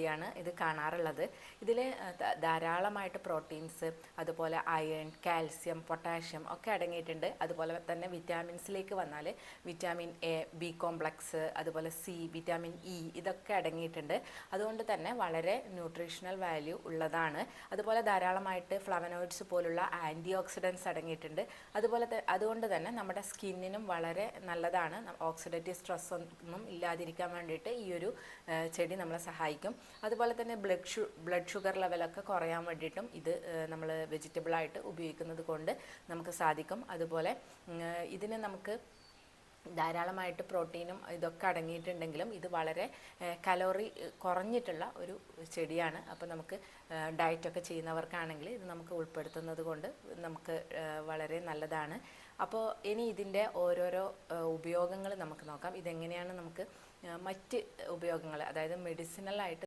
കൂടിയാണ് ഇത് കാണാറുള്ളത്. ഇതിൽ ധാരാളമായിട്ട് പ്രോട്ടീൻസ്, അതുപോലെ അയൺ, കാൽസ്യം, പൊട്ടാഷ്യം ഒക്കെ അടങ്ങിയിട്ടുണ്ട്. അതുപോലെ തന്നെ വിറ്റാമിൻസിലേക്ക് വന്നാൽ വിറ്റാമിൻ എ, ബി കോംപ്ലക്സ്, അതുപോലെ സി, വിറ്റാമിൻ ഇ ഇതൊക്കെ അടങ്ങിയിട്ടുണ്ട്. അതുകൊണ്ട് തന്നെ വളരെ ന്യൂട്രീഷണൽ വാല്യൂ ഉള്ളതാണ്. അതുപോലെ ധാരാളമായിട്ട് ഫ്ലവനോയിഡ്സ് പോലുള്ള ആൻറ്റി ഓക്സിഡൻസ് അടങ്ങിയിട്ടുണ്ട്. അതുകൊണ്ട് തന്നെ നമ്മുടെ സ്കിന്നിനും വളരെ നല്ലതാണ്. ഓക്സിഡേറ്റീവ് സ്ട്രെസ് ഒന്നും ഇല്ലാതിരിക്കാൻ വേണ്ടിയിട്ട് ഈ ഒരു ചെടി നമ്മളെ സഹായിക്കും. അതുപോലെ തന്നെ ബ്ലഡ് ഷുഗർ ലെവലൊക്കെ കുറയാൻ വേണ്ടിയിട്ടും ഇത് നമ്മൾ വെജിറ്റബിളായിട്ട് ഉപയോഗിക്കുന്നത് കൊണ്ട് നമുക്ക് സാധിക്കും. അതുപോലെ ഇതിന് നമുക്ക് ധാരാളമായിട്ട് പ്രോട്ടീനും ഇതൊക്കെ അടങ്ങിയിട്ടുണ്ടെങ്കിലും ഇത് വളരെ കലോറി കുറഞ്ഞിട്ടുള്ള ഒരു ചെടിയാണ്. അപ്പോൾ നമുക്ക് ഡയറ്റൊക്കെ ചെയ്യുന്നവർക്കാണെങ്കിൽ ഇത് നമുക്ക് ഉൾപ്പെടുത്തുന്നത് കൊണ്ട് നമുക്ക് വളരെ നല്ലതാണ്. അപ്പോൾ ഇനി ഇതിൻ്റെ ഓരോരോ ഉപയോഗങ്ങൾ നമുക്ക് നോക്കാം. ഇതെങ്ങനെയാണ് നമുക്ക് മറ്റ് ഉപയോഗങ്ങൾ, അതായത് മെഡിസിനലായിട്ട്